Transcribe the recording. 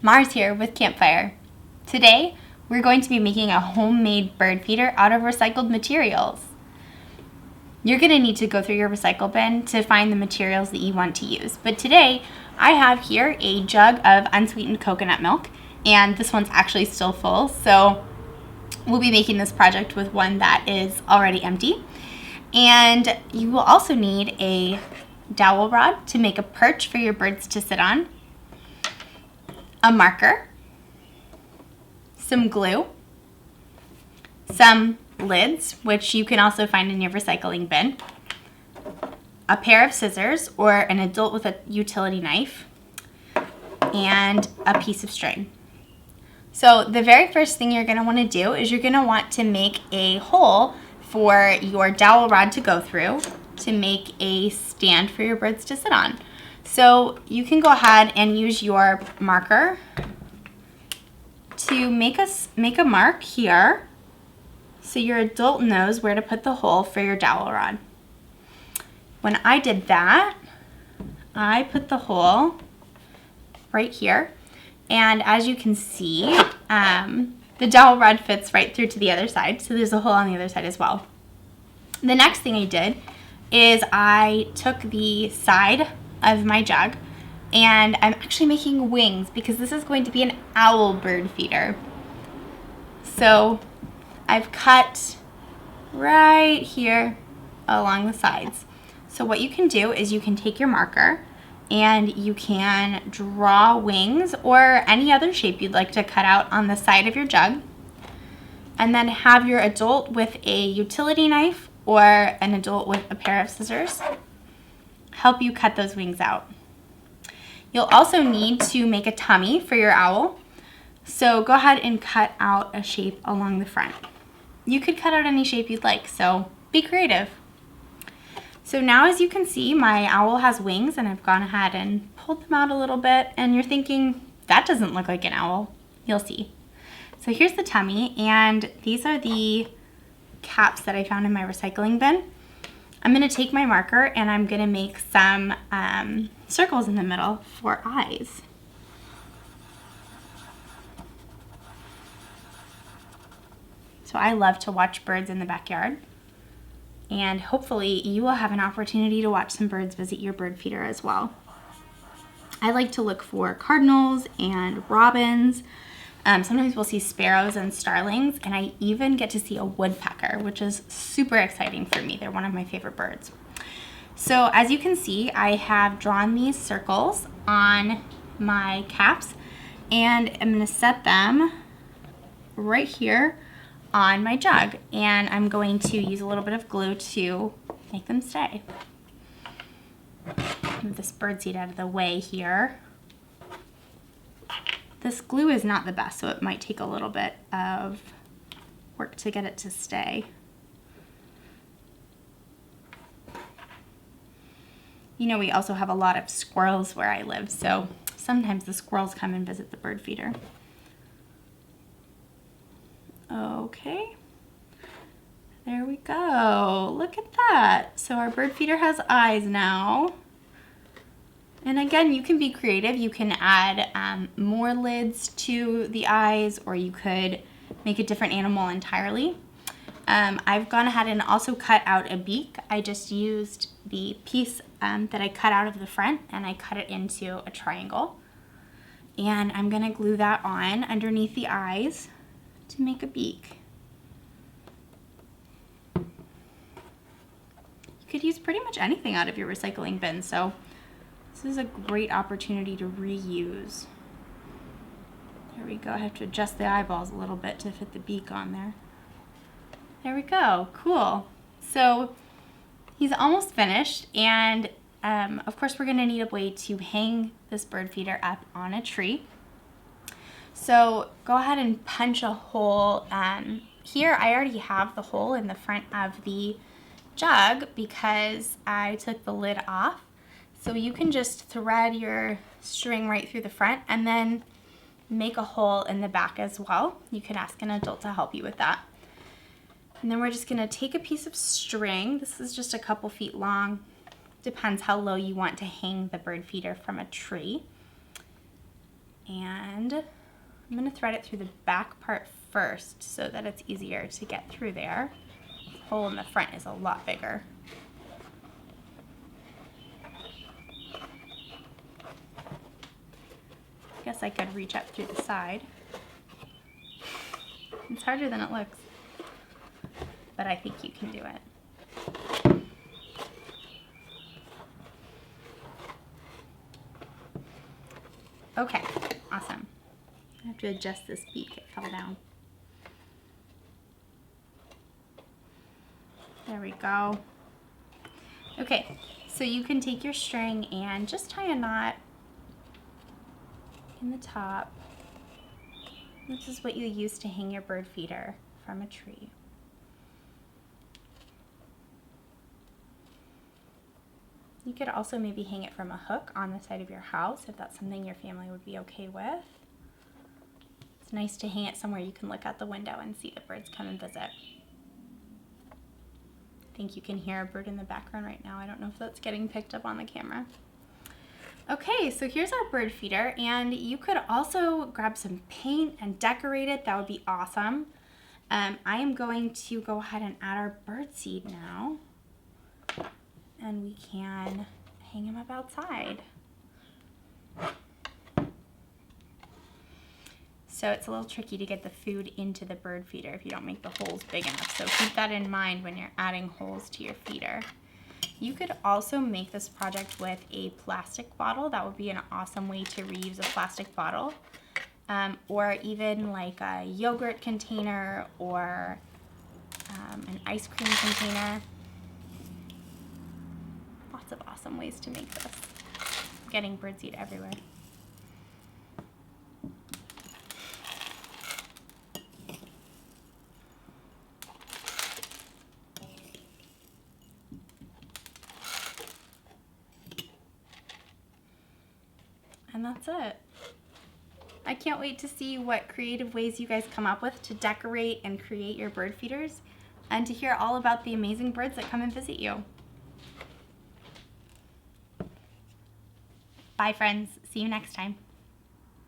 Mars here with Campfire. Today, we're going to be making a homemade bird feeder out of recycled materials. You're going to need to go through your recycle bin to find the materials that you want to use. But today, I have here a jug of unsweetened coconut milk, and this one's actually still full, so we'll be making this project with one that is already empty. And you will also need a dowel rod to make a perch for your birds to sit on, a marker, some glue, some lids, which you can also find in your recycling bin, a pair of scissors or an adult with a utility knife, and a piece of string. So the very first thing you're going to want to do is you're going to want to make a hole for your dowel rod to go through to make a stand for your birds to sit on. So you can go ahead and use your marker to make a mark here so your adult knows where to put the hole for your dowel rod. When I did that, I put the hole right here, and as you can see, the dowel rod fits right through to the other side, so there's a hole on the other side as well. The next thing I did is I took the side of my jug and I'm actually making wings because this is going to be an owl bird feeder. So I've cut right here along the sides. So what you can do is you can take your marker and you can draw wings or any other shape you'd like to cut out on the side of your jug, and then have your adult with a utility knife or an adult with a pair of scissors help you cut those wings out. You'll also need to make a tummy for your owl. So go ahead and cut out a shape along the front. You could cut out any shape you'd like, so be creative. So now as you can see, my owl has wings and I've gone ahead and pulled them out a little bit, and you're thinking, that doesn't look like an owl. You'll see. So here's the tummy, and these are the caps that I found in my recycling bin. I'm going to take my marker and I'm going to make some circles in the middle for eyes. So I love to watch birds in the backyard, and hopefully you will have an opportunity to watch some birds visit your bird feeder as well. I like to look for cardinals and robins. Sometimes we'll see sparrows and starlings, and I even get to see a woodpecker, which is super exciting for me. They're one of my favorite birds. So as you can see, I have drawn these circles on my caps, and I'm going to set them right here on my jug, and I'm going to use a little bit of glue to make them stay. Move this birdseed out of the way here. This glue is not the best, so it might take a little bit of work to get it to stay. You know, we also have a lot of squirrels where I live, so sometimes the squirrels come and visit the bird feeder. Okay, there we go. Look at that. So our bird feeder has eyes now. And again, you can be creative. You can add more lids to the eyes, or you could make a different animal entirely. I've gone ahead and also cut out a beak. I just used the piece that I cut out of the front, and I cut it into a triangle. And I'm gonna glue that on underneath the eyes to make a beak. You could use pretty much anything out of your recycling bin, so this is a great opportunity to reuse. There we go. I have to adjust the eyeballs a little bit to fit the beak on there. There we go. Cool. So he's almost finished, and of course we're going to need a way to hang this bird feeder up on a tree. So go ahead and punch a hole. Here I already have the hole in the front of the jug because I took the lid off. So you can just thread your string right through the front and then make a hole in the back as well. You can ask an adult to help you with that. And then we're just going to take a piece of string. This is just a couple feet long. Depends how low you want to hang the bird feeder from a tree. And I'm gonna thread it through the back part first so that it's easier to get through there. The hole in the front is a lot bigger. I guess I could reach up through the side. It's harder than it looks, but I think you can do it. Okay, awesome. I have to adjust this beak, it fell down. There we go. Okay, so you can take your string and just tie a knot in the top. This is what you use to hang your bird feeder from a tree. You could also maybe hang it from a hook on the side of your house if that's something your family would be okay with. It's nice to hang it somewhere you can look out the window and see the birds come and visit. I think you can hear a bird in the background right now. I don't know if that's getting picked up on the camera. Okay, so here's our bird feeder, and you could also grab some paint and decorate it. That would be awesome. I am going to go ahead and add our bird seed now. And we can hang him up outside. So it's a little tricky to get the food into the bird feeder if you don't make the holes big enough. So keep that in mind when you're adding holes to your feeder. You could also make this project with a plastic bottle. That would be an awesome way to reuse a plastic bottle. Or even like a yogurt container or an ice cream container. Lots of awesome ways to make this. Getting birdseed everywhere. And that's it. I can't wait to see what creative ways you guys come up with to decorate and create your bird feeders, and to hear all about the amazing birds that come and visit you. Bye friends, see you next time.